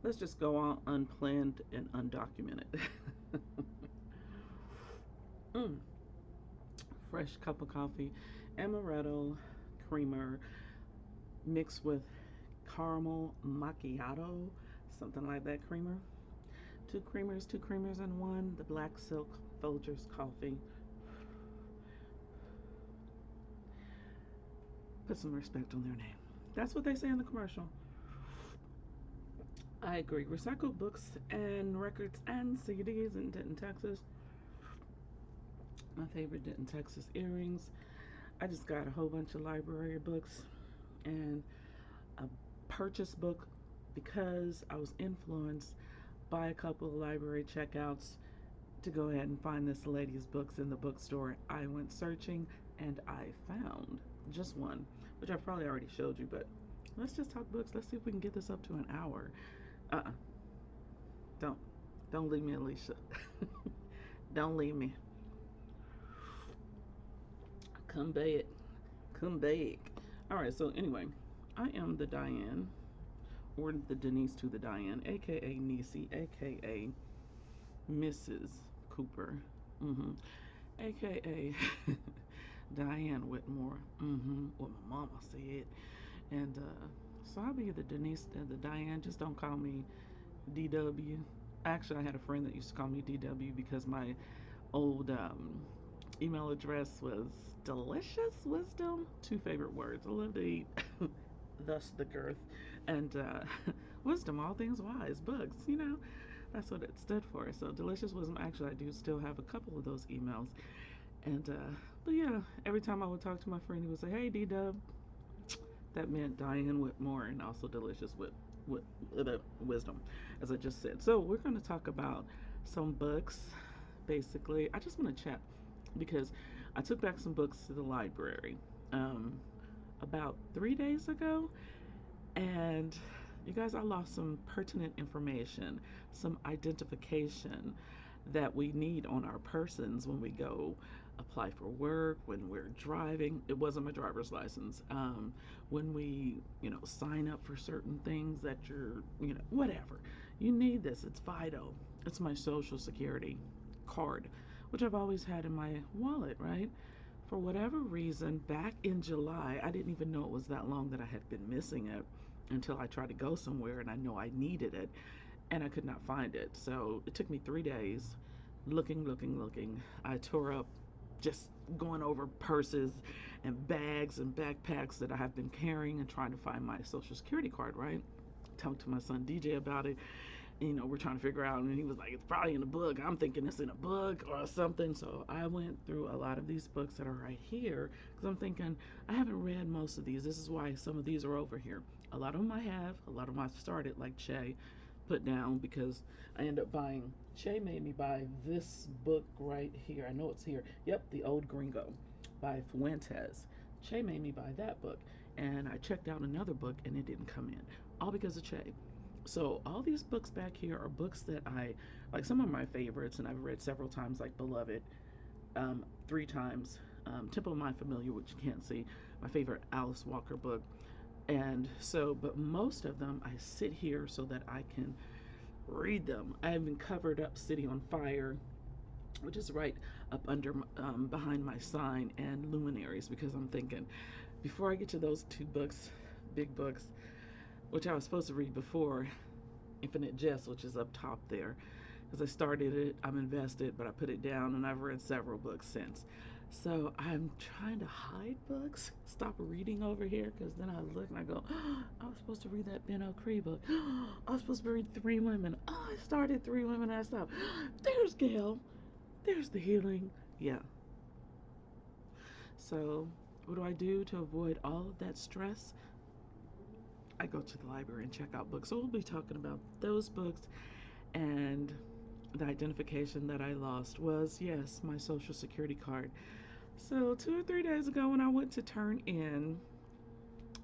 Let's just go on unplanned and undocumented. mm. Fresh cup of coffee, amaretto creamer mixed with caramel macchiato, something like that creamer. Two creamers in one. The black silk Folgers coffee. Put some respect on their name. That's what they say in the commercial. I agree. Recycled books and records and CDs in Denton, Texas. My favorite Denton, Texas earrings. I just got a whole bunch of library books and a purchase book because I was influenced by a couple of library checkouts to go ahead and find this lady's books in the bookstore. I went searching and I found just one, which I probably already showed you, but let's just talk books. Let's see if we can get this up to an hour. Uh-uh. Don't. Don't leave me, Alicia. Don't leave me. Come back. Come back. All right, so anyway, I am the Diane, or the Denise to the Diane, aka Niecy, aka Mrs. Cooper, aka Diane Whitmore, what my mama said. And so I'll be the Denise and the Diane. Just don't call me DW. Actually, I had a friend that used to call me DW because my old email address was delicious wisdom. Two favorite words. I love to eat. Thus the girth. And wisdom, all things wise, books, that's what it stood for. So delicious wisdom. Actually, I do still have a couple of those emails. And but yeah, every time I would talk to my friend, he would say, "Hey, D Dub." That meant Diane Whitmore and also delicious with wisdom, as I just said. So we're going to talk about some books. Basically, I just want to chat because I took back some books to the library about 3 days ago, and you guys, I lost some pertinent information, some identification that we need on our persons when we go apply for work, when we're driving. It wasn't my driver's license. When we, sign up for certain things that you're, whatever. You need this. It's vital. It's my social security card, which I've always had in my wallet, right? For whatever reason, back in July, I didn't even know it was that long that I had been missing it until I tried to go somewhere and I know I needed it and I could not find it. So it took me 3 days looking. I tore up just going over purses and bags and backpacks that I have been carrying and trying to find my social security card, right? Talked to my son DJ about it. We're trying to figure out, and he was like, it's probably in a book. I'm thinking it's in a book or something. So I went through a lot of these books that are right here because I'm thinking I haven't read most of these. This is why some of these are over here. A lot of them I have, a lot of them I've started, like Che, put down because I end up buying. Che made me buy this book right here. I know it's here. Yep, The Old Gringo by Fuentes. Che made me buy that book, and I checked out another book and it didn't come in, all because of Che. So all these books back here are books that I like. Some of my favorites, and I've read several times, like Beloved, 3 times. Temple of My Familiar, which you can't see, my favorite Alice Walker book. And so, but most of them I sit here so that I can read them. I have been covered up City on Fire, which is right up under behind my sign, and Luminaries, because I'm thinking before I get to those 2 books, big books, which I was supposed to read before, Infinite Jest, which is up top there, because I started it, I'm invested, but I put it down, and I've read several books since. So I'm trying to hide books, stop reading over here, because then I look and I go, oh, I was supposed to read that Ben O'Cree book. Oh, I was supposed to read Three Women. Oh, I started Three Women and I stopped. There's Gail. There's the healing. Yeah. So what do I do to avoid all of that stress? I go to the library and check out books. So we'll be talking about those books, and the identification that I lost was, yes, my social security card. So 2 or 3 days ago when I went to turn in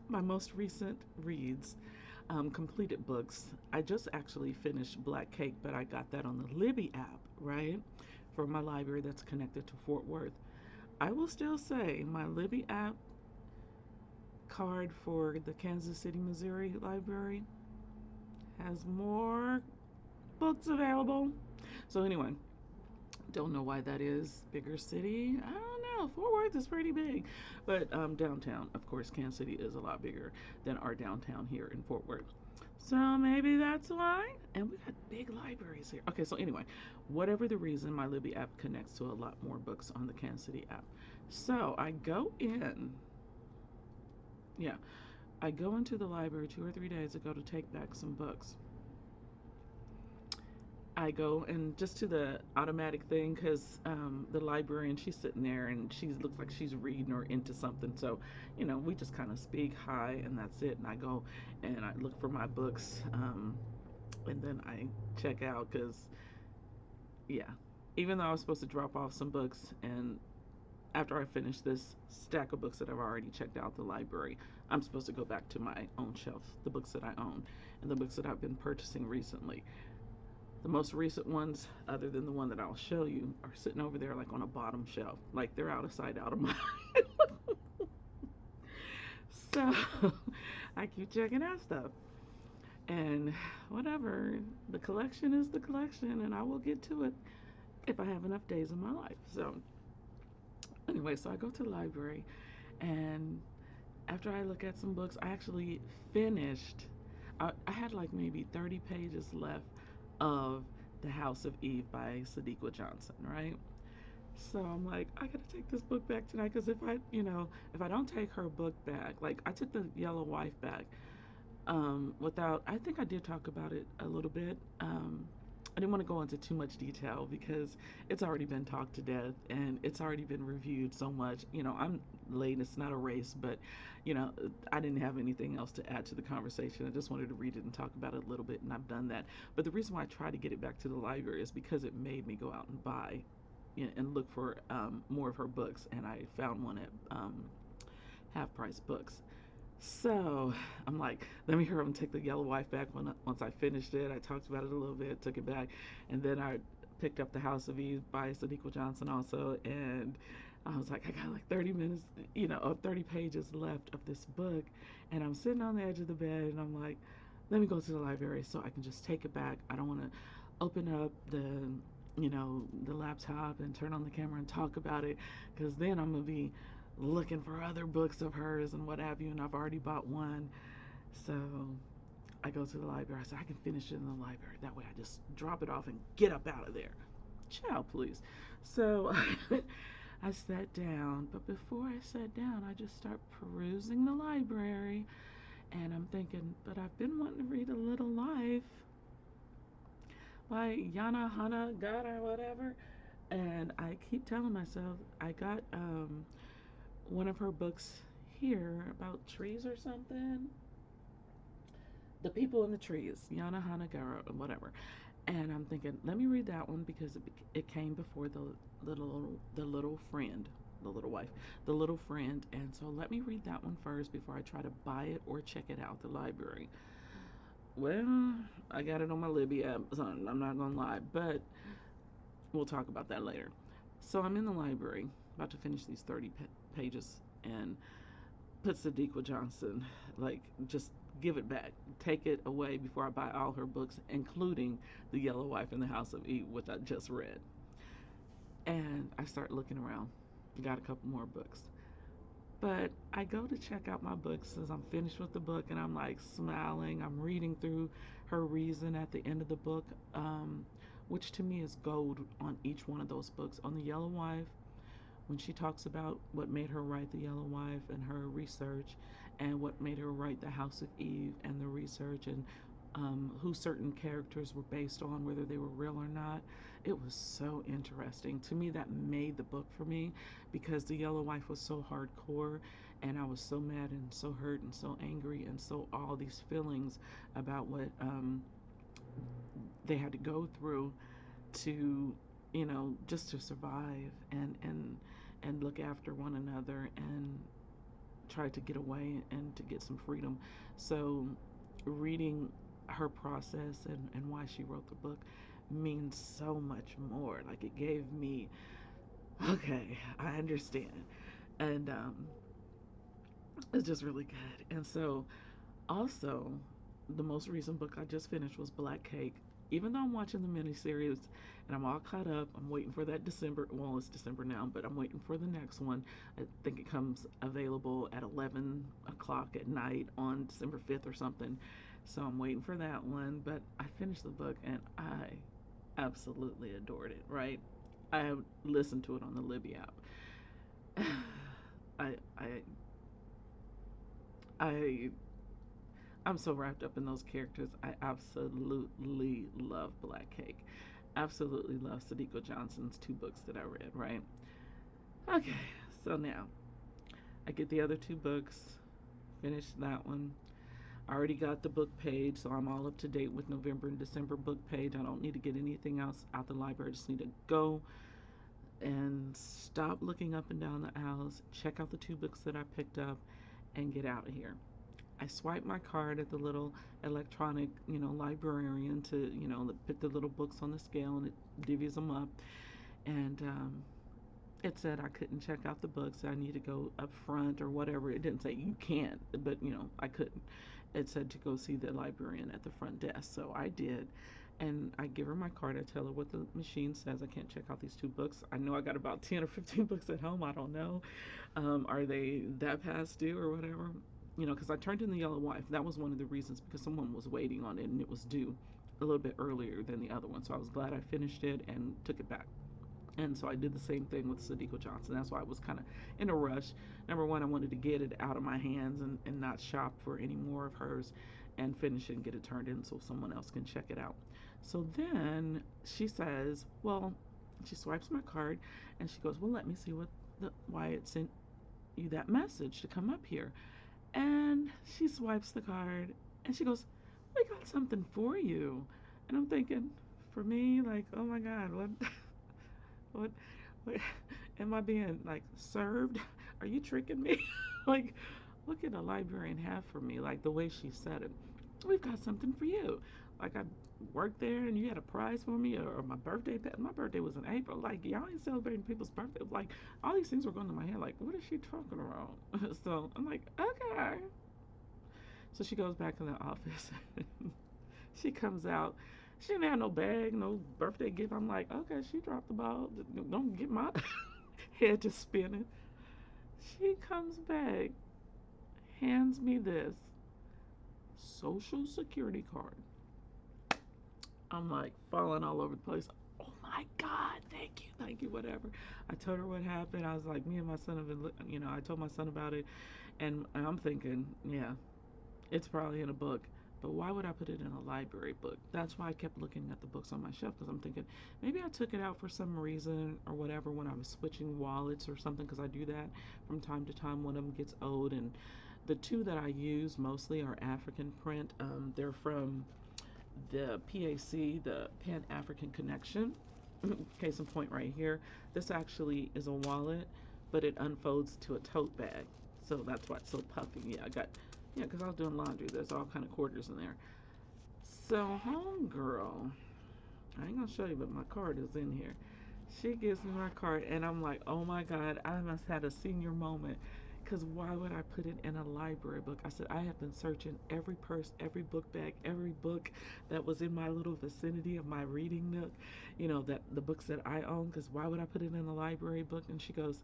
my most recent reads, completed books, I just actually finished Black Cake, but I got that on the Libby app, right? For my library that's connected to Fort Worth. I will still say my Libby app card for the Kansas City, Missouri library has more books available. So anyway, don't know why that is. Bigger city? I don't know. Fort Worth is pretty big. But downtown, of course, Kansas City is a lot bigger than our downtown here in Fort Worth. So maybe that's why. And we got big libraries here. Okay, so anyway, whatever the reason, my Libby app connects to a lot more books on the Kansas City app. So I go in. Yeah, I go into the library 2 or 3 days ago to take back some books. I go and just to the automatic thing because the librarian, she's sitting there and she looks like she's reading or into something. So, we just kind of speak hi and that's it. And I go and I look for my books and then I check out because, yeah, even though I was supposed to drop off some books and after I finish this stack of books that I've already checked out the library, I'm supposed to go back to my own shelf, the books that I own and the books that I've been purchasing recently. The most recent ones, other than the one that I'll show you, are sitting over there like on a bottom shelf. Like they're out of sight, out of mind. So I keep checking out stuff. And whatever, the collection is the collection, and I will get to it if I have enough days in my life. So anyway, so I go to the library, and after I look at some books, I actually finished. I had like maybe 30 pages left of The House of Eve by Sadiqa Johnson, right? So I'm like, I gotta take this book back tonight because if I don't take her book back, like I took the Yellow Wife back, without, I think I did talk about it a little bit. I didn't want to go into too much detail because it's already been talked to death and it's already been reviewed so much. I'm late, it's not a race, but, you know, I didn't have anything else to add to the conversation. I just wanted to read it and talk about it a little bit, and I've done that. But the reason why I tried to get it back to the library is because it made me go out and buy and look for more of her books, and I found one at Half Price Books. So I'm like, let me hurry up and take the Yellow Wife back. Once I finished it, I talked about it a little bit, took it back, and then I picked up The House of Eve by Sadiqa Johnson also, and I was like, I got like 30 minutes, or 30 pages left of this book, and I'm sitting on the edge of the bed, and I'm like, let me go to the library so I can just take it back. I don't want to open up the laptop and turn on the camera and talk about it, because then I'm gonna be looking for other books of hers and what have you, and I've already bought one. So I go to the library. I said, I can finish it in the library. That way I just drop it off and get up out of there. Child, please. So I sat down, but before I sat down, I just start perusing the library, and I'm thinking, but I've been wanting to read A Little Life by Yana Hana God or whatever. And I keep telling myself I got one of her books here about trees or something. The People in the Trees, Yana Hanagara, or whatever. And I'm thinking, let me read that one because it came before the little friend, the little wife, the little friend. And so let me read that one first before I try to buy it or check it out at the library. Well, I got it on my Libby app, so I'm not gonna lie, but we'll talk about that later. So I'm in the library, about to finish these 30 pages, and put Sadiqa Johnson, like, just give it back. Take it away before I buy all her books, including The Yellow Wife and The House of Eve, which I just read. And I start looking around. Got a couple more books. But I go to check out my books as I'm finished with the book, and I'm like smiling. I'm reading through her reason at the end of the book, which to me is gold on each one of those books. On The Yellow Wife, when she talks about what made her write The Yellow Wife and her research, and what made her write The House of Eve and the research, and who certain characters were based on, whether they were real or not. It was so interesting. To me, that made the book for me because The Yellow Wife was so hardcore, and I was so mad and so hurt and so angry and so all these feelings about what they had to go through to, just to survive and look after one another and try to get away and to get some freedom. So reading her process and why she wrote the book means so much more. Like it gave me, okay, I understand. And it's just really good. And so also the most recent book I just finished was Black Cake. Even though I'm watching the miniseries and I'm all caught up, I'm waiting for that December. Well, it's December now, but I'm waiting for the next one. I think it comes available at 11 o'clock at night on December 5th or something. So I'm waiting for that one. But I finished the book and I absolutely adored it, right? I listened to it on the Libby app. I, I, I I'm so wrapped up in those characters. I absolutely love Black Cake. Absolutely love Sadiko Johnson's two books that I read, right? Okay, so now I get the other two books, finish that one. I already got the book page, so I'm all up to date with November and December book page. I don't need to get anything else out the library. I just need to go and stop looking up and down the aisles, check out the two books that I picked up, and get out of here. I swipe my card at the little electronic, librarian to, put the little books on the scale and it divvies them up. And it said I couldn't check out the books. I need to go up front or whatever. It didn't say you can't, but, I couldn't. It said to go see the librarian at the front desk. So I did. And I give her my card. I tell her what the machine says. I can't check out these two books. I know I got about 10 or 15 books at home. I don't know. Are they that past due or whatever? Because I turned in the Yellow Wife. That was one of the reasons because someone was waiting on it and it was due a little bit earlier than the other one. So I was glad I finished it and took it back. And so I did the same thing with Sadiko Johnson. That's why I was kind of in a rush. Number one, I wanted to get it out of my hands and not shop for any more of hers and finish it and get it turned in so someone else can check it out. So then she says, well, she swipes my card and she goes, well, let me see why it sent you that message to come up here. And she swipes the card and she goes, we got something for you. And I'm thinking, for me, like, oh my God, what, what, what am I being like served? Are you tricking me? Like, what can a librarian have for me? Like the way she said it, we've got something for you. Like I worked there and you had a prize for me or my birthday. My birthday was in April. Like y'all ain't celebrating people's birthday. Like all these things were going to my head. Like what is she talking about? So I'm like, okay. So she goes back in the office. She comes out. She didn't have no bag, no birthday gift. I'm like, okay, she dropped the ball. Don't get my head to spinning. She comes back, hands me this social security card. I'm like falling all over the place. Oh my God, thank you, whatever. I told her what happened. I was like, me and my son have been, I told my son about it, and I'm thinking, yeah, it's probably in a book. But why would I put it in a library book? That's why I kept looking at the books on my shelf because I'm thinking maybe I took it out for some reason or whatever when I was switching wallets or something because I do that from time to time. One of them gets old, and the two that I use mostly are African print. They're from the PAC, the Pan African Connection. Case in point right here. This actually is a wallet, but it unfolds to a tote bag. So that's why it's so puffy. Yeah, because I was doing laundry. There's all kind of quarters in there. So homegirl, I ain't gonna show you, but my card is in here. She gives me my card, and I'm like, oh my God, I must have had a senior moment. Because why would I put it in a library book? I said, I have been searching every purse, every book bag, every book that was in my little vicinity of my reading nook, that the books that I own, because why would I put it in a library book? And she goes,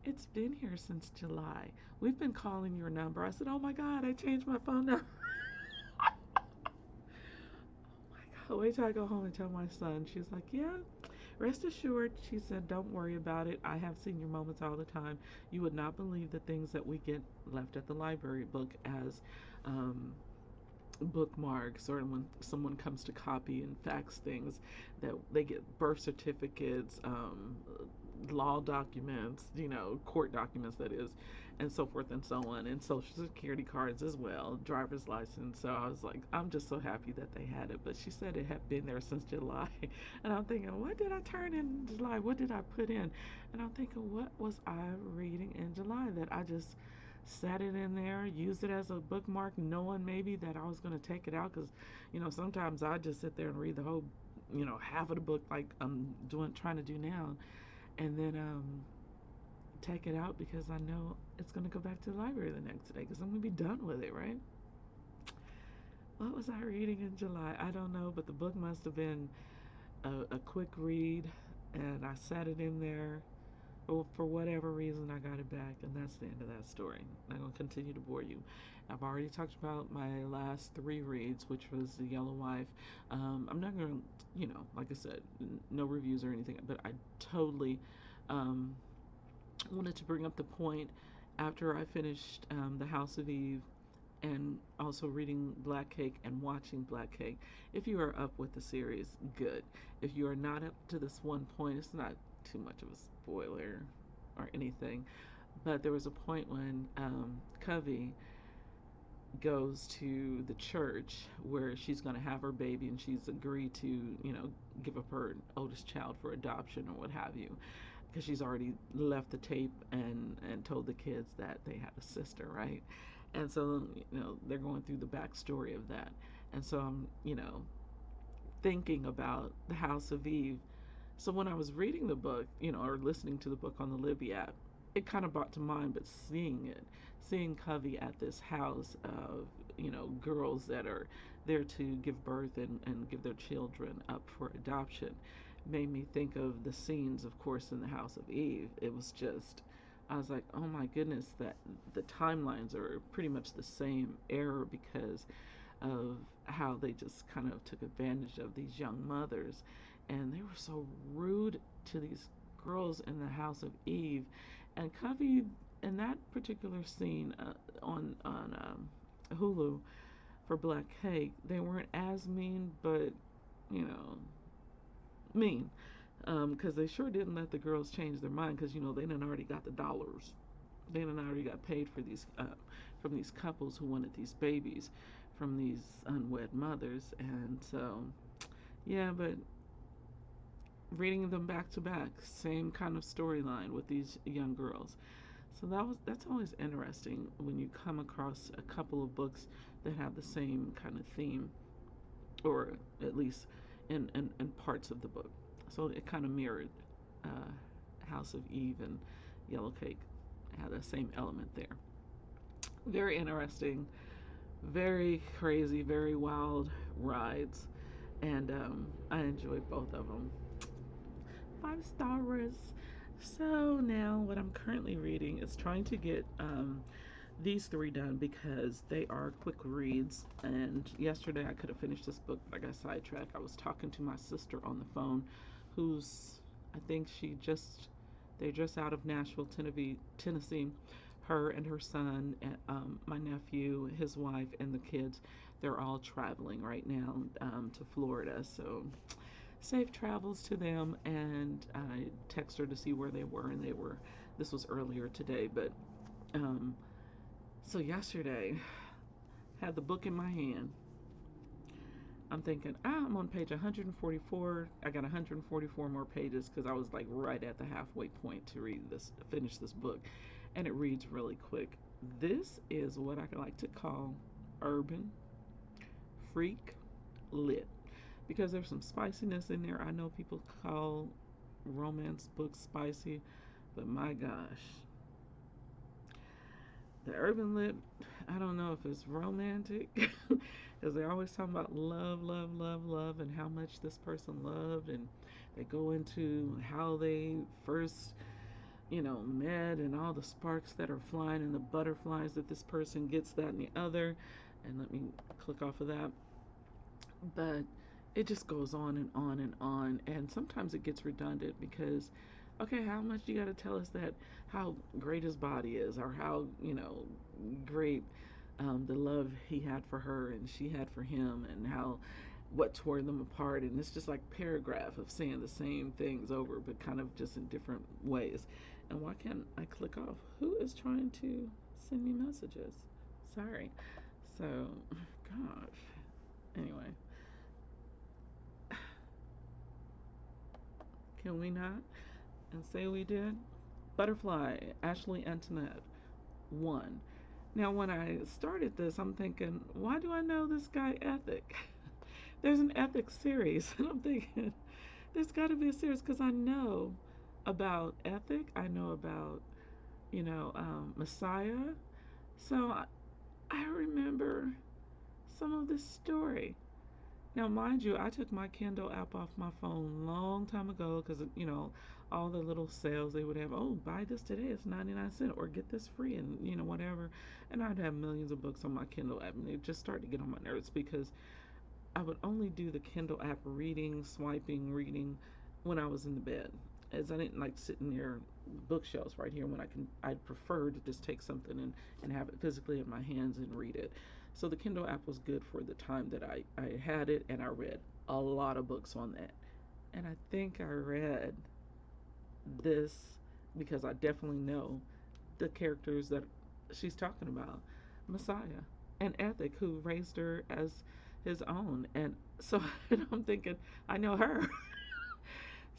it's been here since July. We've been calling your number. I said, oh my God, I changed my phone number. Wait till I go home and tell my son. She's like, yeah, rest assured. She said, don't worry about it. I have senior moments all the time. You would not believe the things that we get left at the library book as bookmarks, or when someone comes to copy and fax things, that they get birth certificates, law documents, court documents, that is, and so forth and so on, and social security cards as well, driver's license. So I was like, I'm just so happy that they had it. But she said it had been there since July. And I'm thinking, what did I turn in July? What did I put in? And I'm thinking, what was I reading in July that I just sat it in there, used it as a bookmark, knowing maybe that I was going to take it out? Because sometimes I just sit there and read the whole half of the book like I'm trying to do now, and then take it out because I know it's going to go back to the library the next day because I'm going to be done with it, right? what was I reading in July? I don't know, but the book must have been a quick read, and I sat it in there. Well, for whatever reason, I got it back, and that's the end of that story. I'm not going to continue to bore you. I've already talked about my last three reads, which was The Yellow Wife. I'm not going to, like I said, no reviews or anything, but I totally um, wanted to bring up the point after I finished The House of Eve and also reading Black Cake and watching Black Cake. If you are up with the series, good. If you are not up to this one point, it's not too much of a spoiler or anything, but there was a point when Covey goes to the church where she's going to have her baby and she's agreed to, give up her oldest child for adoption or what have you, because she's already left the tape and told the kids that they had a sister, right? And so, they're going through the backstory of that. And so I'm, thinking about the House of Eve. So when I was reading the book, or listening to the book on the Libby app, it kind of brought to mind, but seeing Covey at this house of, girls that are there to give birth and give their children up for adoption made me think of the scenes, of course, in the House of Eve. It was just, I was like, oh my goodness, that the timelines are pretty much the same era because of how they just kind of took advantage of these young mothers. And they were so rude to these girls in the House of Eve. And Covey, in that particular scene on Hulu for Black Cake, they weren't as mean, but, you know, mean. Because they sure didn't let the girls change their mind because, they done already got the dollars. They done already got paid for these from these couples who wanted these babies from these unwed mothers. And so, yeah, but reading them back to back, same kind of storyline with these young girls. So that's always interesting when you come across a couple of books that have the same kind of theme, or at least in parts of the book. So it kind of mirrored House of Eve and Yellow Cake had the same element there. Very interesting, very crazy, very wild rides, and I enjoyed both of them. 5 stars. So now what I'm currently reading is trying to get these three done because they are quick reads. And yesterday I could have finished this book, but I got sidetracked. I was talking to my sister on the phone, who's, I think they're just out of Nashville, Tennessee. Her and her son, and, my nephew, his wife, and the kids, they're all traveling right now to Florida. So safe travels to them. And I text her to see where they were, and this was earlier today, but so yesterday had the book in my hand. I'm thinking, I'm on page 144. I got 144 more pages because I was like right at the halfway point to finish this book, and it reads really quick. This is what I like to call urban freak lit because there's some spiciness in there. I know people call romance books spicy, but my gosh, the urban lit, I don't know if it's romantic because they're always talking about love, love, love, love, and how much this person loved, and they go into how they first, met, and all the sparks that are flying and the butterflies that this person gets, that and the other. And let me click off of that. But it just goes on and on and on, and sometimes it gets redundant because, okay, how much you got to tell us that how great his body is, or how great the love he had for her and she had for him, and how what tore them apart. And it's just like paragraph of saying the same things over, but kind of just in different ways. And why can't I click off? Who is trying to send me messages? Sorry. So, gosh. Anyway, can we not? And say we did? Butterfly, Ashley Antoinette, 1. Now, when I started this, I'm thinking, why do I know this guy Ethic? There's an Ethic series, and I'm thinking, there's got to be a series because I know about Ethic. I know about, Messiah. So I remember some of this story. Now, mind you, I took my Kindle app off my phone long time ago because, all the little sales they would have. Oh, buy this today, it's 99 cents, or get this free, and, whatever. And I'd have millions of books on my Kindle app, and it just started to get on my nerves because I would only do the Kindle app reading, swiping, reading when I was in the bed, as I didn't like sitting near bookshelves right here when I'd prefer to just take something and have it physically in my hands and read it. So the Kindle app was good for the time that I had it, and I read a lot of books on that. And I think I read this because I definitely know the characters that she's talking about. Messiah and Ethic, who raised her as his own. And so I'm thinking, I know her.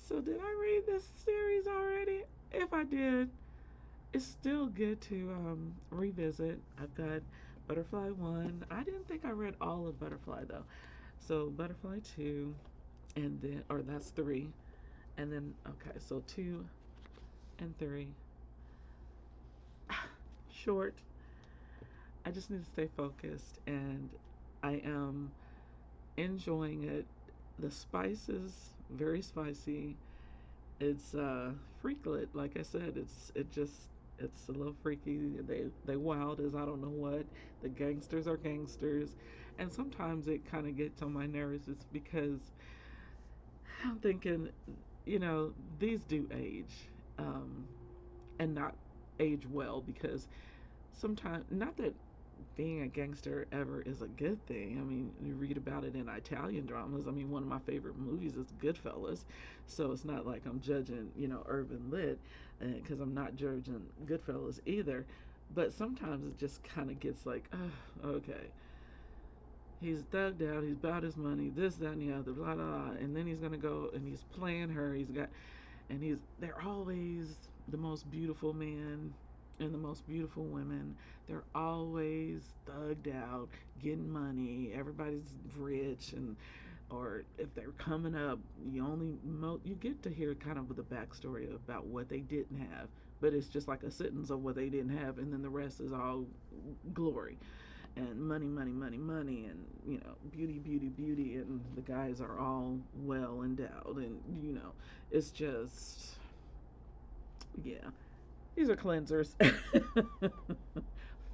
So did I read this series already? If I did, it's still good to revisit. I've got Butterfly 1. I didn't think I read all of Butterfly though. So Butterfly 2, and then, or that's 3. And then, okay, so 2 and 3. Short. I just need to stay focused, and I am enjoying it. The spice is very spicy. It's freaklet, like I said. It's a little freaky. They wild as I don't know what. The gangsters are gangsters, and sometimes it kind of gets on my nerves. It's because I'm thinking, these do age, um, and not age well, because sometimes, not that being a gangster ever is a good thing. I mean, you read about it in Italian dramas. I mean, one of my favorite movies is Goodfellas. So it's not like I'm judging, urban lit, because I'm not judging Goodfellas either. But sometimes it just kind of gets like, oh, okay. He's thugged out. He's about his money. This, that, and the other. Blah, blah, blah. And then he's gonna go and he's playing her. They're always the most beautiful men and the most beautiful women. They're always thugged out, getting money. Everybody's rich, and or if they're coming up, you get to hear kind of the backstory about what they didn't have, but it's just like a sentence of what they didn't have, and then the rest is all glory and money, money, money, money, and beauty, beauty, beauty, and the guys are all well endowed, and it's just, yeah, these are cleansers.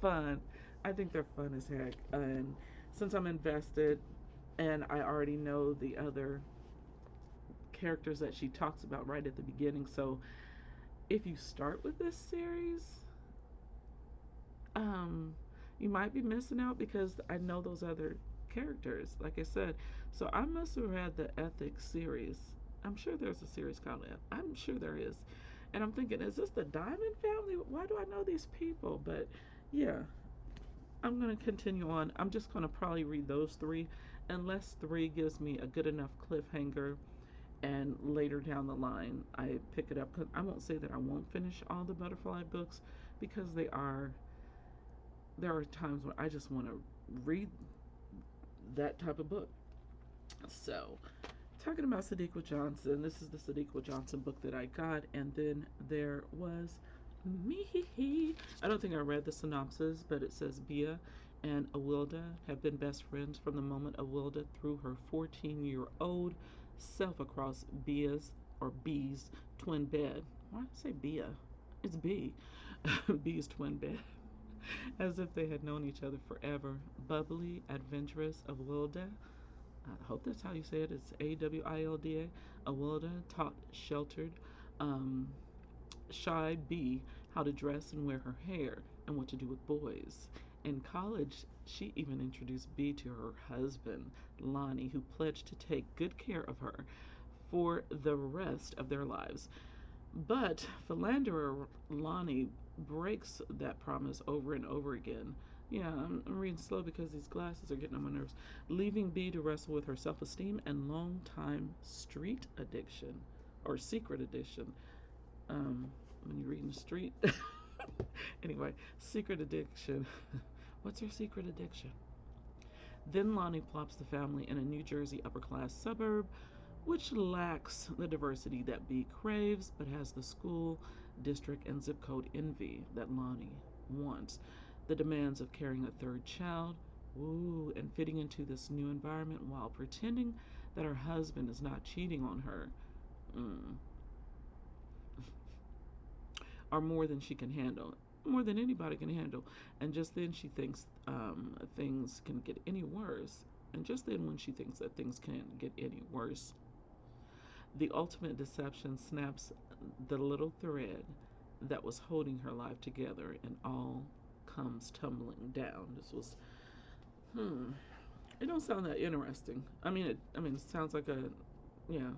Fun. I think they're fun as heck. And since I'm invested and I already know the other characters that she talks about right at the beginning, so if you start with this series, um, you might be missing out because I know those other characters, like I said. So I must have read the Ethics series. I'm sure there's a series called it. I'm sure there is. And I'm thinking, is this the Diamond family? Why do I know these people? But yeah, I'm going to continue on. I'm just going to probably read those 3, unless 3 gives me a good enough cliffhanger and later down the line I pick it up. Because I won't say that I won't finish all the Butterfly books, because there are times when I just want to read that type of book. So, talking about Sadiqa Johnson, this is the Sadiqa Johnson book that I got, and then there was me. I don't think I read the synopsis, but it says Bia and Awilda have been best friends from the moment Awilda threw her 14-year-old self across B's twin bed. Why did I say Bia? It's B. B's twin bed. As if they had known each other forever. Bubbly, adventurous Awilda, I hope that's how you say it. It's Awilda. Awilda taught sheltered, shy B how to dress and wear her hair and what to do with boys. In college, she even introduced B to her husband, Lonnie, who pledged to take good care of her for the rest of their lives. But philanderer Lonnie breaks that promise over and over again. Yeah, I'm reading slow because these glasses are getting on my nerves. Leaving B to wrestle with her self-esteem and long-time street addiction, or secret addiction. When you're reading the street. Anyway, secret addiction. What's her secret addiction? Then Lonnie plops the family in a New Jersey upper-class suburb, which lacks the diversity that B craves, but has the school, district, and zip code envy that Lonnie wants. The demands of carrying a third child, Ooh, and fitting into this new environment while pretending that her husband is not cheating on her. Mm. Are more than she can handle, more than anybody can handle. And just then she thinks things can get any worse. And just then, when she thinks that things can't get any worse, the ultimate deception snaps the little thread that was holding her life together, and all comes tumbling down. This was, hmm. It don't sound that interesting. It sounds like a, yeah,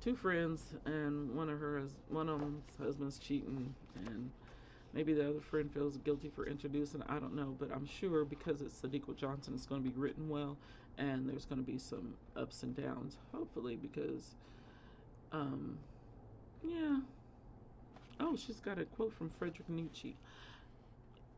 two friends, and one of them's husband's cheating, and maybe the other friend feels guilty for introducing. I don't know, but I'm sure because it's Sadiqa Johnson, it's going to be written well, and there's going to be some ups and downs. Hopefully, because, um, yeah. Oh, she's got a quote from Friedrich Nietzsche.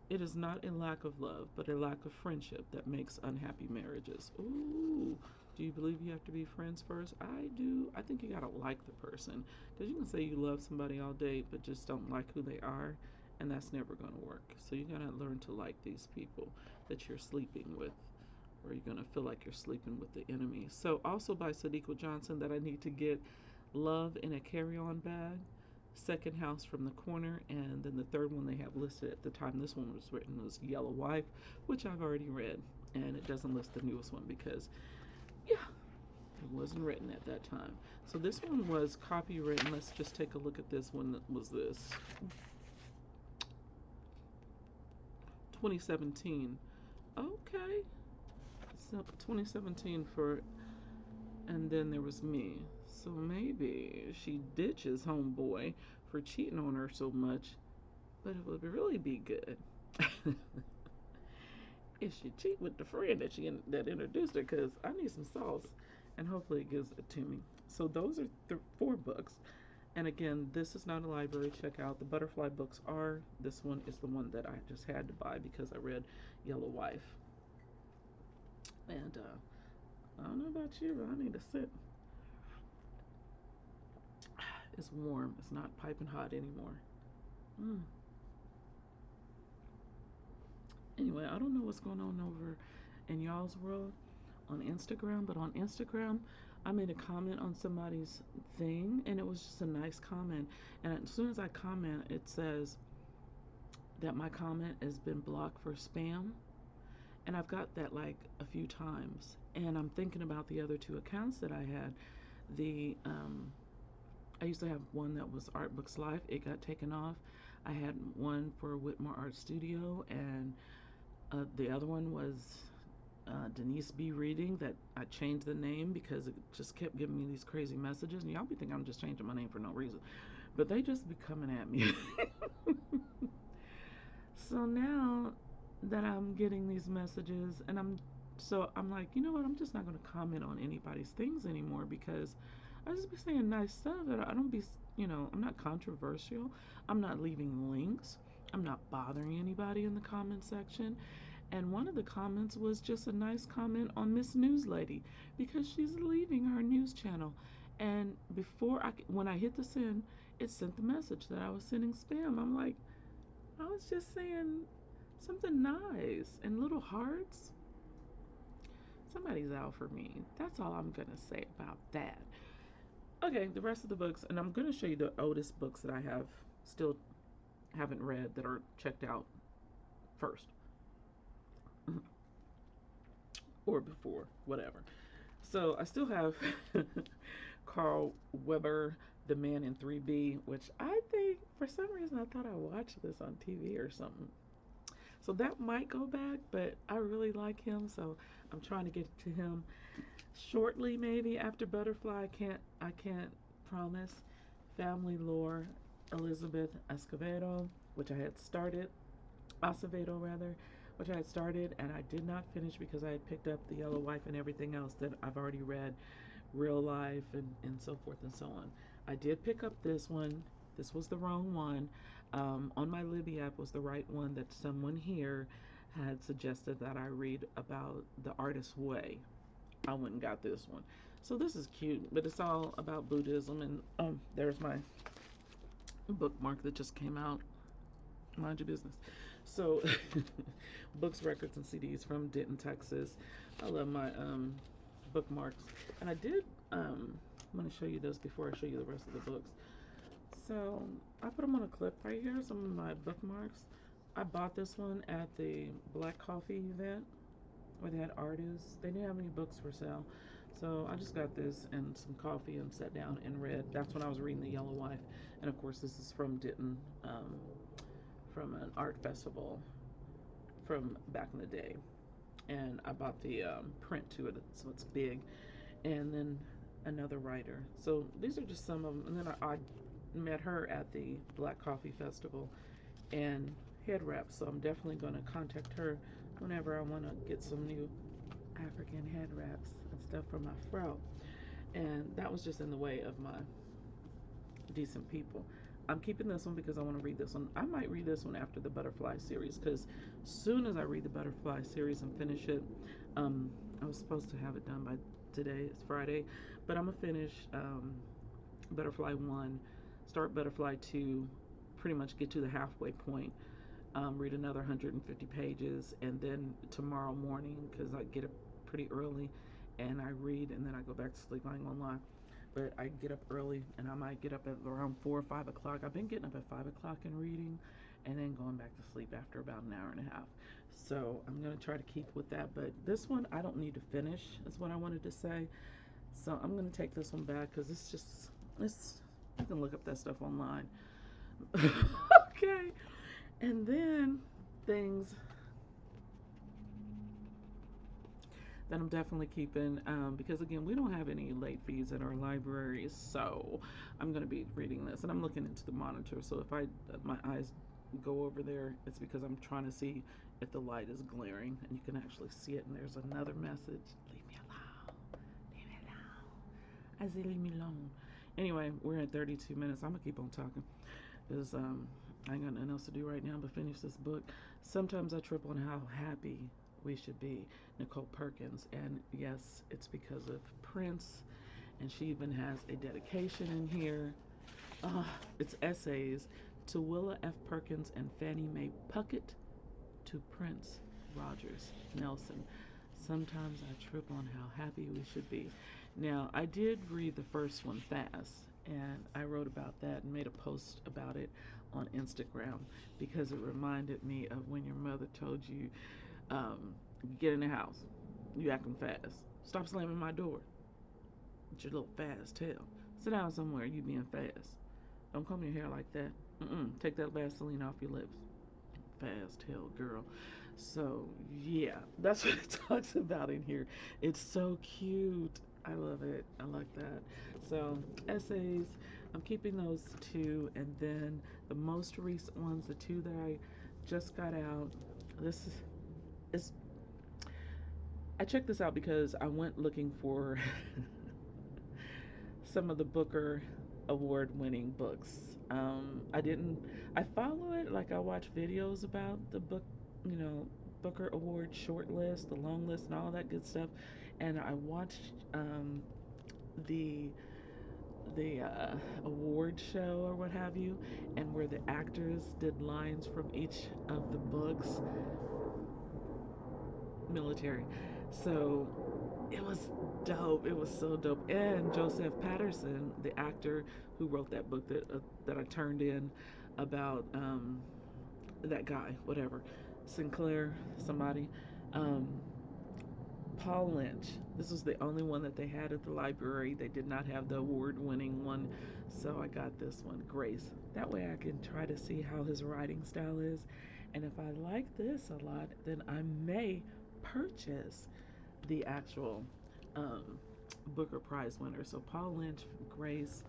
It is not a lack of love, but a lack of friendship that makes unhappy marriages. Ooh, do you believe you have to be friends first? I do. I think you gotta like the person. Because you can say you love somebody all day, but just don't like who they are, and that's never gonna work. So you gotta learn to like these people that you're sleeping with, or you're gonna feel like you're sleeping with the enemy. So, also by Sadiqa Johnson, that I need to get Love in a Carry On Bag, Second House from the Corner, and then the third one they have listed at the time this one was written was Yellow Wife, which I've already read, and it doesn't list the newest one because, yeah, it wasn't written at that time. So this one was copywritten. Let's just take a look at this one. That was this 2017. Okay, so 2017 for, and then there was me. So maybe she ditches homeboy for cheating on her so much, but it would really be good if she cheat with the friend that introduced her, because I need some sauce, and hopefully it gives it to me. So those are four books, and again, this is not a library. Check out the Butterfly books are. This one is the one that I just had to buy because I read Yellow Wife, and I don't know about you, but I need to sit. It's warm. It's not piping hot anymore. Mm. Anyway, I don't know what's going on over in y'all's world on Instagram, but on Instagram, I made a comment on somebody's thing, and it was just a nice comment. And as soon as I comment, it says that my comment has been blocked for spam. And I've got that like a few times. And I'm thinking about the other two accounts that I had. The I used to have one that was Art Books Life. It got taken off. I had one for Whitmore Art Studio, and the other one was Denise B. Reading, that I changed the name because it just kept giving me these crazy messages. And y'all be thinking I'm just changing my name for no reason. But they just be coming at me. So now that I'm getting these messages, and I'm like, you know what? I'm just not going to comment on anybody's things anymore, because I just be saying nice stuff. And I don't be, I'm not controversial. I'm not leaving links. I'm not bothering anybody in the comment section. And one of the comments was just a nice comment on Miss News Lady, because she's leaving her news channel. And when I hit the send, it sent the message that I was sending spam. I'm like, I was just saying something nice, and little hearts. Somebody's out for me. That's all I'm gonna say about that. Okay, the rest of the books, and I'm gonna show you the oldest books that I have still haven't read that are checked out first. Or before, whatever. So I still have Carl Weber, The Man in 3B, which I think for some reason I thought I watched this on TV or something. So that might go back, but I really like him, so I'm trying to get to him shortly, maybe after Butterfly. I can't promise. Family Lore, Elizabeth Escovedo, which I had started, Acevedo rather, which I had started and I did not finish because I had picked up The Yellow Wife and everything else that I've already read, Real Life, and so forth and so on. I did pick up this one. This was the wrong one. On my Libby app was the right one that someone here had suggested that I read about The Artist's Way. I went and got this one. So this is cute, but it's all about Buddhism, and there's my bookmark that just came out. Mind your business. So, books, records, and CDs from Denton, Texas. I love my bookmarks. And I did, I'm going to show you this before I show you the rest of the books. So, I put them on a clip right here, some of my bookmarks. I bought this one at the Black Coffee event where they had artists. They didn't have any books for sale. So I just got this and some coffee and sat down and read. That's when I was reading The Yellow Wife. And of course, this is from Denton, from an art festival from back in the day. And I bought the print to it, so it's big. And then another writer. So these are just some of them. And then I met her at the Black Coffee Festival and head wraps. So I'm definitely going to contact her whenever I want to get some new African head wraps and stuff for my fro. And that was just in the way of my decent people. I'm keeping this one because I want to read this one. I might read this one after the Butterfly series because soon as I read the Butterfly series and finish it, I was supposed to have it done by today. It's Friday, but I'm gonna finish Butterfly 1, start Butterfly 2, pretty much get to the halfway point, read another 150 pages, and then tomorrow morning, because I get up pretty early and I read and then I go back to sleep. I ain't gonna lie. But I get up early and I might get up at around 4 or 5 o'clock. I've been getting up at 5 o'clock and reading and then going back to sleep after about an hour and a half. So I'm going to try to keep with that. But this one I don't need to finish, is what I wanted to say. So I'm going to take this one back because it's just, you can look up that stuff online. Okay. And then things that I'm definitely keeping because again we don't have any late fees at our library, so I'm going to be reading this and I'm looking into the monitor, so if my eyes go over there, it's because I'm trying to see if the light is glaring and you can actually see it. And there's another message: leave me alone, leave me alone. I say leave me alone. Anyway, we're at 32 minutes. I'm gonna keep on talking because I ain't got nothing else to do right now but finish this book. Sometimes I trip on how happy we should be, Nicole Perkins. And yes, it's because of Prince. And she even has a dedication in here. It's essays to Willa F. Perkins and Fannie Mae Puckett, to Prince Rogers Nelson. Sometimes I trip on how happy we should be. Now, I did read the first one fast, and I wrote about that and made a post about it on Instagram because it reminded me of when your mother told you, get in the house, you acting fast. Stop slamming my door. It's your little fast tail. Sit down somewhere, you being fast. Don't comb your hair like that. Take that Vaseline off your lips. Fast tail girl. So yeah, that's what it talks about in here. It's so cute. I love it. I like that. So essays, I'm keeping those two, and then the most recent ones, the two that I just got out. This is I checked this out because I went looking for some of the Booker award winning books. I didn't, I follow it, like I watch videos about the book, you know, Booker Award short list, the long list, and all that good stuff. And I watched the award show or what have you, and where the actors did lines from each of the books. Military. So it was dope. It was so dope. And Joseph Patterson, the actor who wrote that book that I turned in about that guy, whatever, Sinclair, somebody. Um, Paul Lynch. This was the only one that they had at the library. They did not have the award-winning one, so I got this one, Grace. That way I can try to see how his writing style is, and if I like this a lot, then I may purchase the actual um, Booker Prize winner. So Paul Lynch, Grace,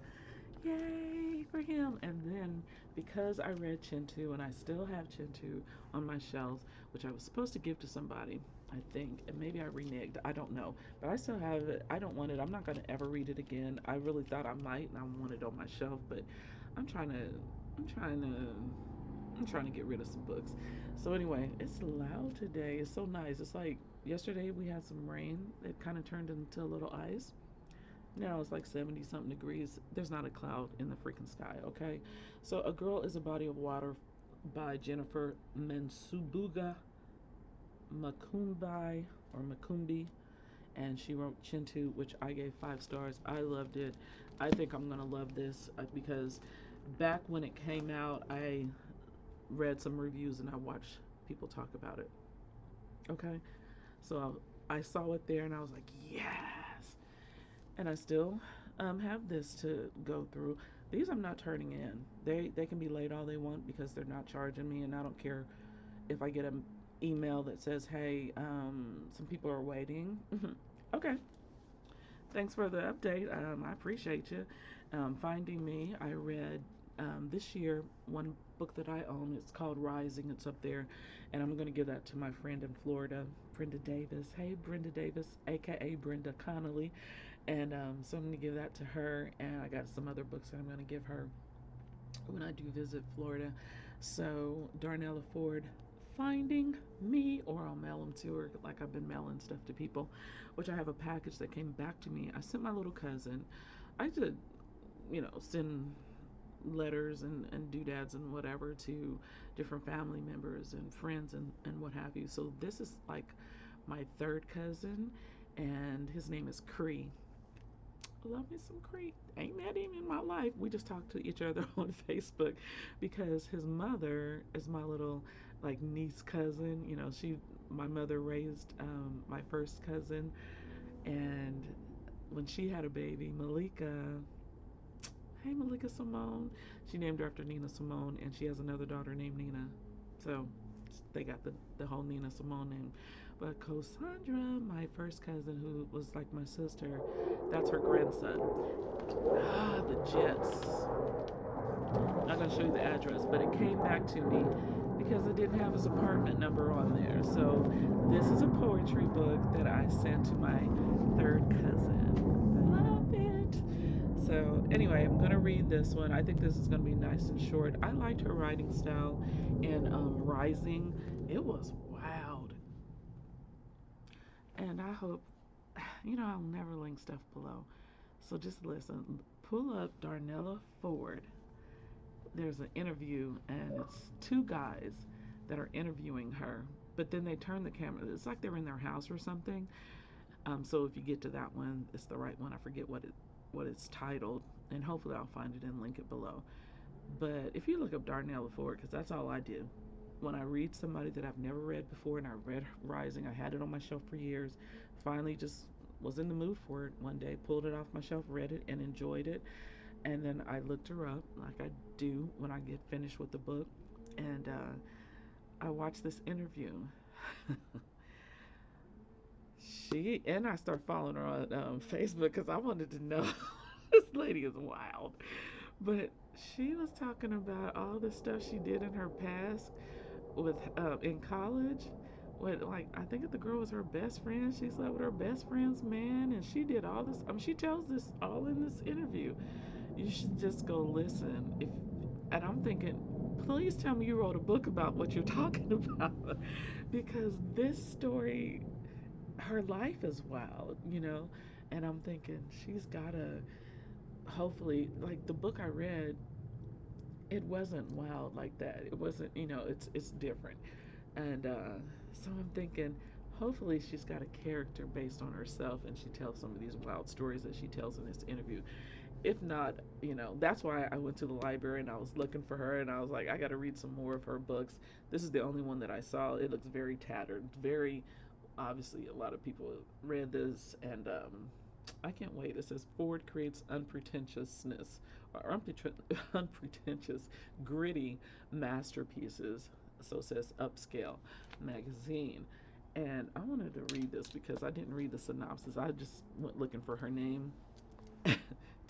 yay for him. And then because I read Chintu and I still have Chintu on my shelves, which I was supposed to give to somebody, I think, and maybe I reneged, I don't know, but I still have it. I don't want it. I'm not going to ever read it again. I really thought I might, and I want it on my shelf, but I'm trying to I'm trying to I'm trying to get rid of some books. So anyway, it's loud today. It's so nice. It's like yesterday we had some rain. It kind of turned into a little ice. Now it's like 70 something degrees. There's not a cloud in the freaking sky, okay? So a girl is a body of water by Jennifer Mensubuga Makumbi or Makumbi, and she wrote Chintu, which I gave 5 stars. I loved it. I think I'm gonna love this because back when it came out, I read some reviews and I watched people talk about it. Okay, so I saw it there and I was like, yes. And I still have this to go through. These I'm not turning in. They can be late all they want because they're not charging me, and I don't care if I get an email that says, "Hey, some people are waiting." Okay, thanks for the update. I appreciate you. Finding Me, I read this year one book that I own. It's called Rising. It's up there, and I'm going to give that to my friend in Florida, Brenda Davis. Hey, Brenda Davis, aka Brenda Connolly. And so I'm going to give that to her, and I got some other books that I'm going to give her when I do visit Florida. So Darnella Ford, Finding Me, or I'll mail them to her like I've been mailing stuff to people, which I have a package that came back to me. I sent my little cousin. I did, send letters and doodads and whatever to different family members and friends and what have you. So this is like my third cousin, and his name is Cree. Love me some Cree. Ain't met him in my life. We just talk to each other on Facebook because his mother is my little like niece cousin. My mother raised my first cousin, and when she had a baby, Malika. Hey, Malika Simone. She named her after Nina Simone, and she has another daughter named Nina. So they got the whole Nina Simone name. But Cassandra, my first cousin, who was like my sister, that's her grandson. Ah, the Jets. I'm not going to show you the address, but it came back to me because it didn't have his apartment number on there. So this is a poetry book that I sent to my third cousin. Love it. So anyway, I'm going to read this one. I think this is going to be nice and short. I liked her writing style in Rising. It was wild. And I hope, I'll never link stuff below. So just listen. Pull up Darnella Ford. There's an interview, and it's two guys that are interviewing her. But then they turn the camera. It's like they're in their house or something. So if you get to that one, it's the right one. I forget what it's titled, and hopefully I'll find it and link it below. But if you look up Darnella Ford, because that's all I do. When I read somebody that I've never read before, and I read Rising, I had it on my shelf for years. Finally, just was in the mood for it one day, pulled it off my shelf, read it, and enjoyed it. And then I looked her up, like I do when I get finished with the book, and I watched this interview. I start following her on Facebook because I wanted to know. This lady is wild. But she was talking about all the stuff she did in her past with in college. What, like, I think the girl was her best friend. She slept with her best friend's man, and she did all this. I mean, she tells this all in this interview. You should just go listen. And I'm thinking, please tell me you wrote a book about what you're talking about, because this story, her life is wild. And I'm thinking she's gotta hopefully, like, the book I read, it wasn't wild like that. It wasn't, it's different. And so I'm thinking, hopefully she's got a character based on herself, and she tells some of these wild stories that she tells in this interview. If not, that's why I went to the library and I was looking for her, and I was like, I got to read some more of her books. This is the only one that I saw. It looks very tattered, very obviously a lot of people read this, and I can't wait. It says Ford creates unpretentiousness or unpretentious, gritty masterpieces. So it says Upscale Magazine. And I wanted to read this because I didn't read the synopsis. I just went looking for her name.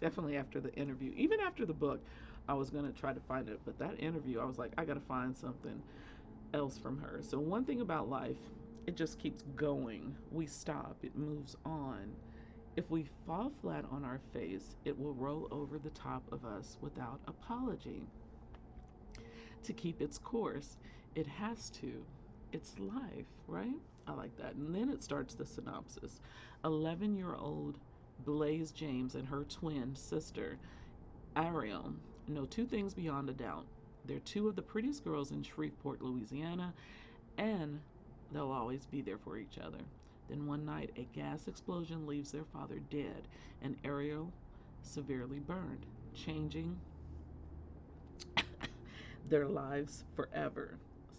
Definitely after the interview. Even after the book, I was going to try to find it. But that interview, I was like, I got to find something else from her. So one thing about life, it just keeps going. We stop, it moves on. If we fall flat on our face, it will roll over the top of us without apology. To keep its course, it has to. It's life, right? I like that. And then it starts the synopsis. 11-year-old Blaze James and her twin sister, Ariel, know two things beyond a doubt. They're two of the prettiest girls in Shreveport, Louisiana, and they'll always be there for each other. Then one night, a gas explosion leaves their father dead and Ariel severely burned, changing their lives forever.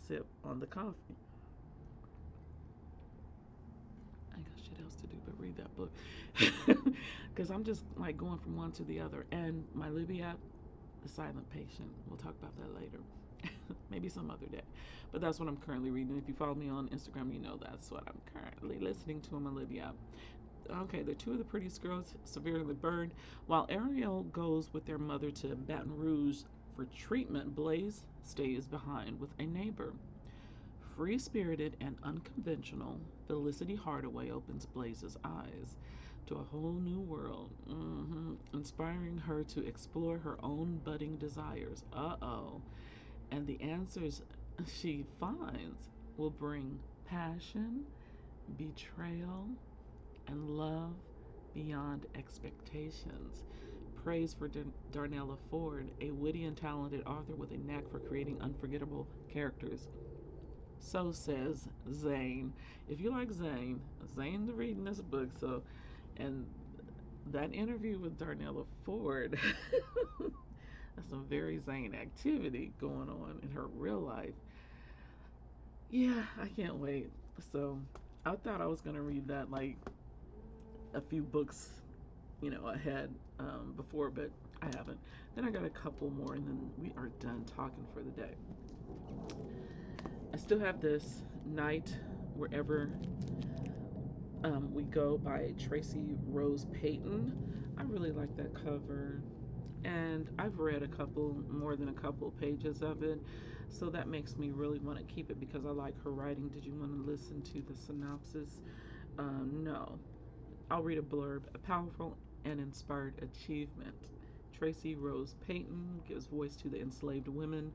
Sip on the coffee. I ain't got shit else to do but read that book. Because I'm just like going from one to the other. And my Libby app, The Silent Patient. We'll talk about that later. Maybe some other day. But that's what I'm currently reading. If you follow me on Instagram, you know that's what I'm currently listening to on my Libby app. Okay, they're two of the prettiest girls severely burned. While Ariel goes with their mother to Baton Rouge for treatment, Blaze stays behind with a neighbor. Free spirited and unconventional, Felicity Hardaway opens Blaze's eyes to a whole new world, inspiring her to explore her own budding desires. And the answers she finds will bring passion, betrayal, and love beyond expectations. Praise for Darnella Ford, a witty and talented author with a knack for creating unforgettable characters. So says Zane. If you like Zane, Zane's reading this book. So, and that interview with Darnella Ford, that's some very Zane activity going on in her real life. Yeah, I can't wait. So, I thought I was gonna read that like a few books, ahead before, but I haven't. Then I got a couple more, and then we are done talking for the day. I still have this Night Wherever We Go by Tracy Rose Payton. I really like that cover, and I've read more than a couple pages of it, so that makes me really want to keep it because I like her writing. Did you want to listen to the synopsis? No. I'll read a blurb. A powerful and inspired achievement. Tracy Rose Payton gives voice to the enslaved women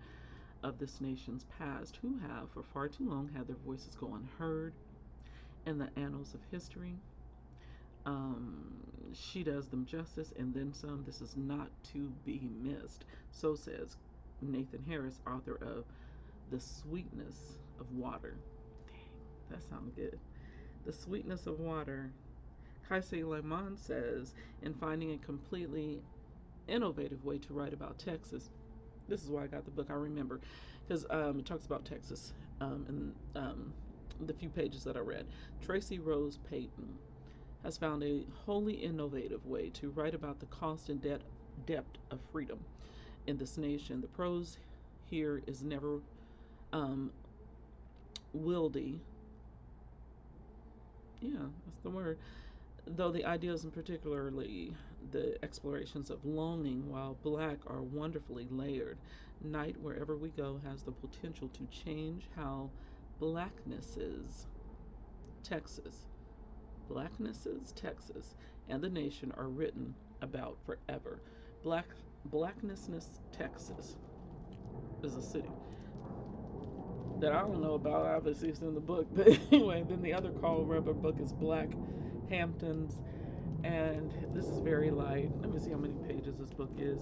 of this nation's past who have, for far too long, had their voices go unheard in the annals of history. She does them justice and then some. This is not to be missed. So says Nathan Harris, author of The Sweetness of Water. Dang, that sounds good. The Sweetness of Water. Kaisei Lemon says, in finding a completely innovative way to write about Texas. This is why I got the book. I remember because it talks about Texas in the few pages that I read. Tracy Rose Payton has found a wholly innovative way to write about the cost and depth of freedom in this nation. The prose here is never wieldy. Yeah, that's the word. Though the ideas, and particularly the explorations of longing while black, are wonderfully layered. Night Wherever We Go has the potential to change how blacknesses, Texas, Texas, and the nation are written about forever. Blacknessness, Texas is a city that I don't know about. Obviously, it's in the book, but anyway. Then the other Carl Weber book is Black Hamptons, and this is very light. Let me see how many pages this book is.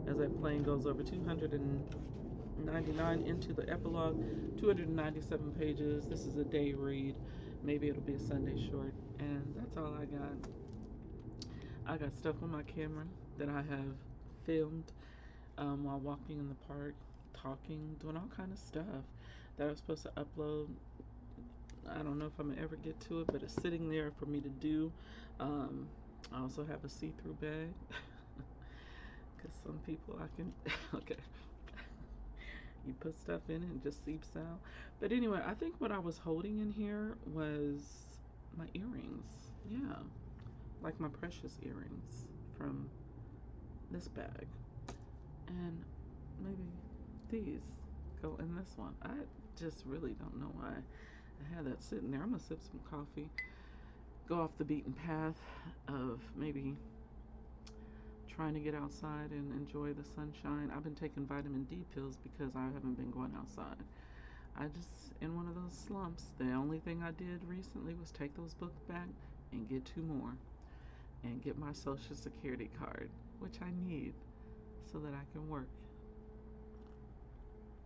As that plane goes over, 299 into the epilogue, 297 pages. This is a day read. Maybe it'll be a Sunday short, and that's all I got. I got stuff on my camera that I have filmed while walking in the park, talking, doing all kind of stuff that I was supposed to upload. I don't know if I'm gonna ever get to it, but it's sitting there for me to do. I also have a see-through bag because some people I can okay, you put stuff in it and it just seeps out. But anyway, I think what I was holding in here was my earrings. Yeah, like my precious earrings from this bag, and maybe these go in this one. I just really don't know why I had that sitting there. I'm gonna sip some coffee, go off the beaten path of maybe trying to get outside and enjoy the sunshine. I've been taking vitamin D pills because I haven't been going outside. I just in one of those slumps. The only thing I did recently was take those books back and get 2 more and get my social security card, which I need so that I can work.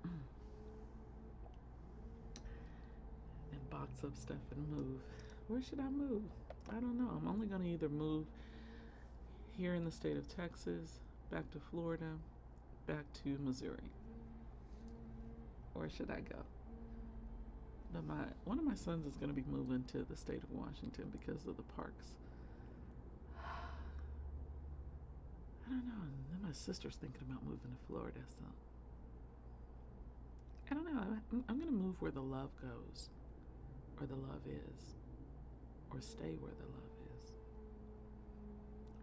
and box up stuff and move. Where should I move? I don't know. I'm only going to either move here in the state of Texas, back to Florida, back to Missouri. Where should I go? But one of my sons is going to be moving to the state of Washington because of the parks. I don't know. And then my sister's thinking about moving to Florida, so I don't know. I'm going to move where the love goes, or the love is, or stay where the love is.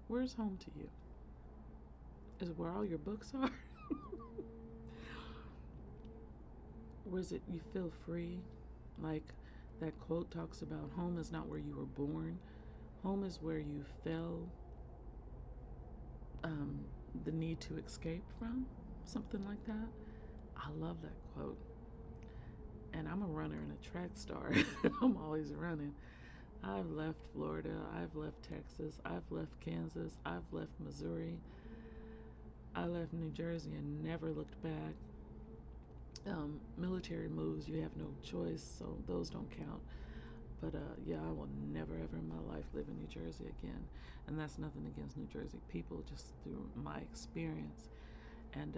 Where's home to you? Is it where all your books are? Or is it you feel free? Like that quote talks about, home is not where you were born. Home is where you felt the need to escape from, something like that. I love that quote. And I'm a runner and a track star. I'm always running. I've left Florida. I've left Texas. I've left Kansas. I've left Missouri. I left New Jersey and never looked back. Military moves, you have no choice, so those don't count. But yeah, I will never ever in my life live in New Jersey again. And that's nothing against New Jersey people, just through my experience. And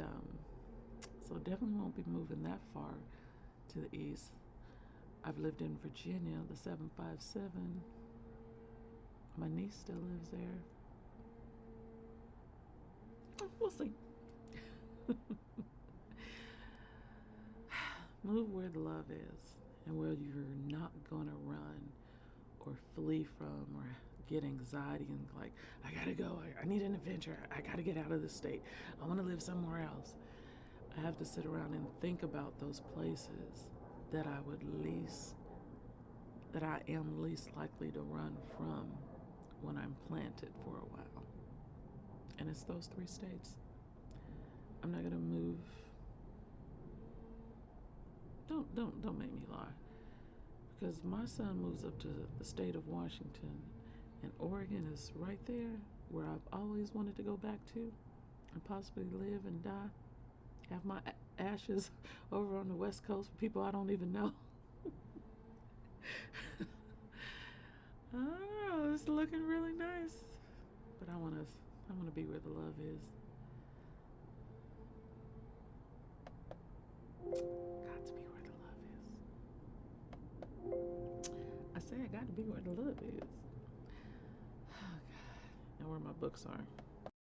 so definitely won't be moving that far to the east. I've lived in Virginia, the 757. My niece still lives there. We'll see. Move where the love is and where you're not going to run or flee from or get anxiety and like, I gotta go, I need an adventure, I gotta get out of the state, I want to live somewhere else. I have to sit around and think about those places that I am least likely to run from when I'm planted for a while. And it's those 3 states. I'm not gonna move. Don't make me lie. Because my son moves up to the state of Washington, and Oregon is right there where I've always wanted to go back to and possibly live and die. Have my ashes over on the West Coast for people I don't even know. I don't know, it's looking really nice. But I wanna be where the love is. Got to be where the love is. I say I got to be where the love is. Oh God. And where my books are.